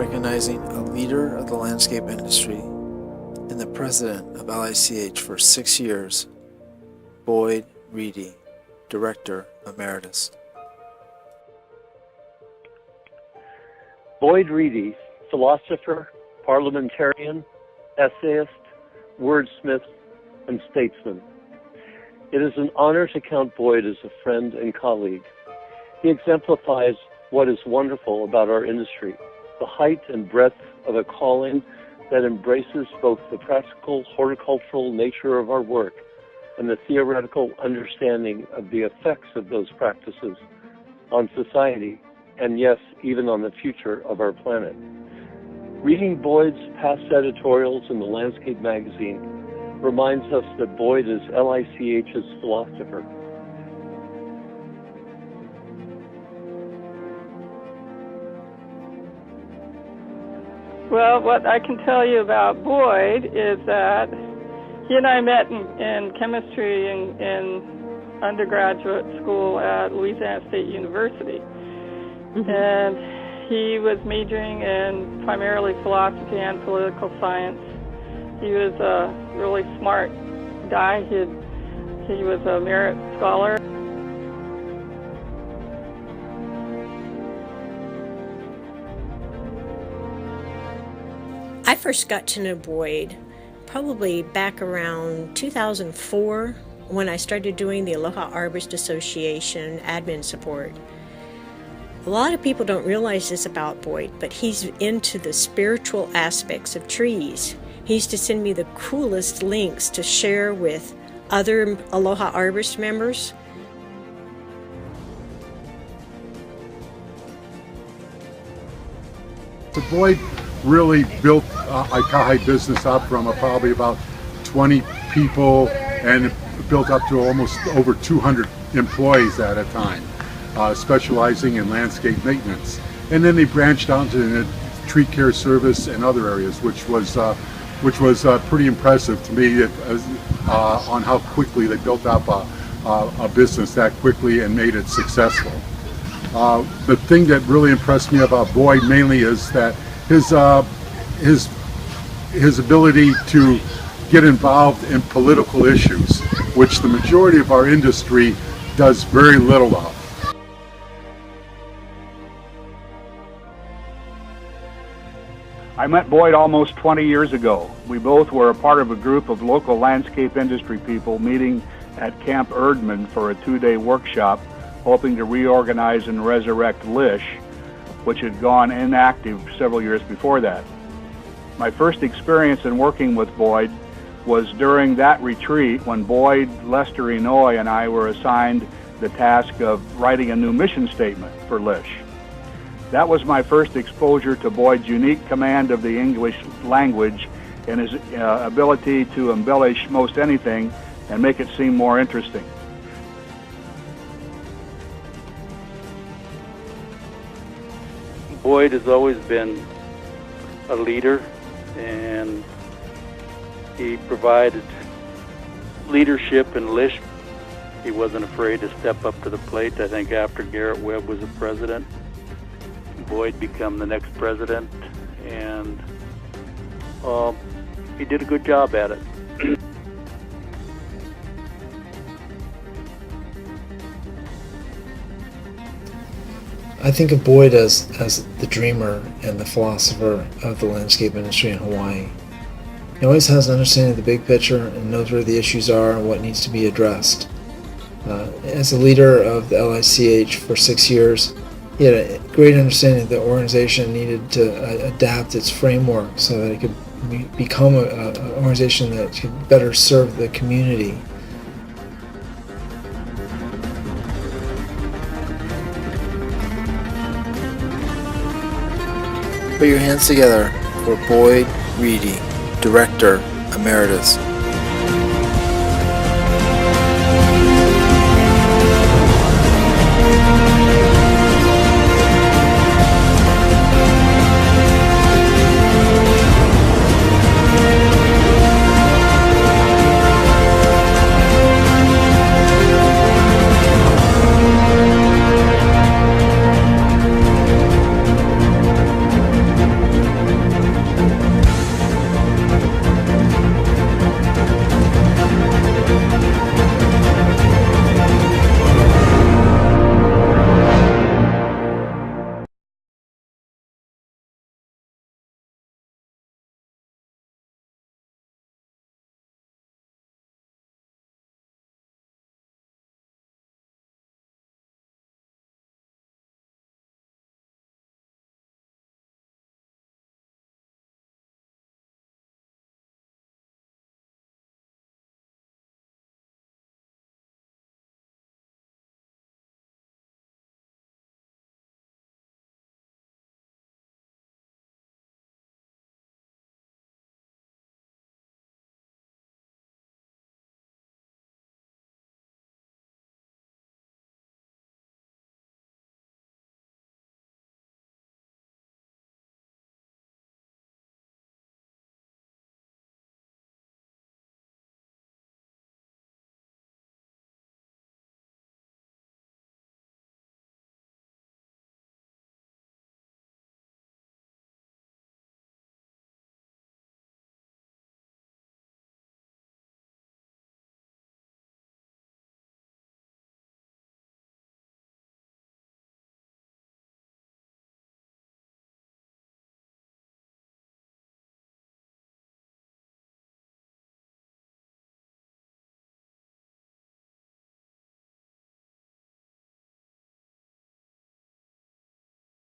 recognizing a leader of the landscape industry and the president of LICH for 6 years, Boyd Reedy, Director Emeritus. Boyd Reedy, philosopher, parliamentarian, essayist, wordsmith, and statesman. It is an honor to count Boyd as a friend and colleague. He exemplifies what is wonderful about our industry, the height and breadth of a calling that embraces both the practical horticultural nature of our work and the theoretical understanding of the effects of those practices on society, and yes, even on the future of our planet. Reading Boyd's past editorials in the Landscape magazine reminds us that Boyd is LICH's philosopher. Well, what I can tell you about Boyd is that he and I met in chemistry in undergraduate school at Louisiana State University. And he was majoring in primarily philosophy and political science. He was a really smart guy. He was a merit scholar. I first got to know Boyd probably back around 2004 when I started doing the Aloha Arborist Association admin support. A lot of people don't realize this about Boyd, but he's into the spiritual aspects of trees. He used to send me the coolest links to share with other Aloha Arborist members. So Boyd really built Aikahi business up from probably about 20 people and built up to almost over 200 employees at a time, specializing in landscape maintenance. And then they branched out into the tree care service and other areas, which was pretty impressive to me on how quickly they built up a business that quickly and made it successful. The thing that really impressed me about Boyd mainly is that his ability to get involved in political issues, which the majority of our industry does very little of. I met Boyd almost 20 years ago. We both were a part of a group of local landscape industry people meeting at Camp Erdman for a 2-day workshop, hoping to reorganize and resurrect LICH, which had gone inactive several years before that. My first experience in working with Boyd was during that retreat when Boyd, Lester Inoue, and I were assigned the task of writing a new mission statement for LICH. That was my first exposure to Boyd's unique command of the English language and his ability to embellish most anything and make it seem more interesting. Boyd has always been a leader, and he provided leadership in LICH. He wasn't afraid to step up to the plate. I think after Garrett Webb was the president, Boyd became the next president, and he did a good job at it. I think of Boyd as the dreamer and the philosopher of the landscape industry in Hawaii. He always has an understanding of the big picture and knows where the issues are and what needs to be addressed. As a leader of the LICH for 6 years, he had a great understanding that the organization needed to adapt its framework so that it could become an organization that could better serve the community. Put your hands together for Boyd Reedy, Director Emeritus.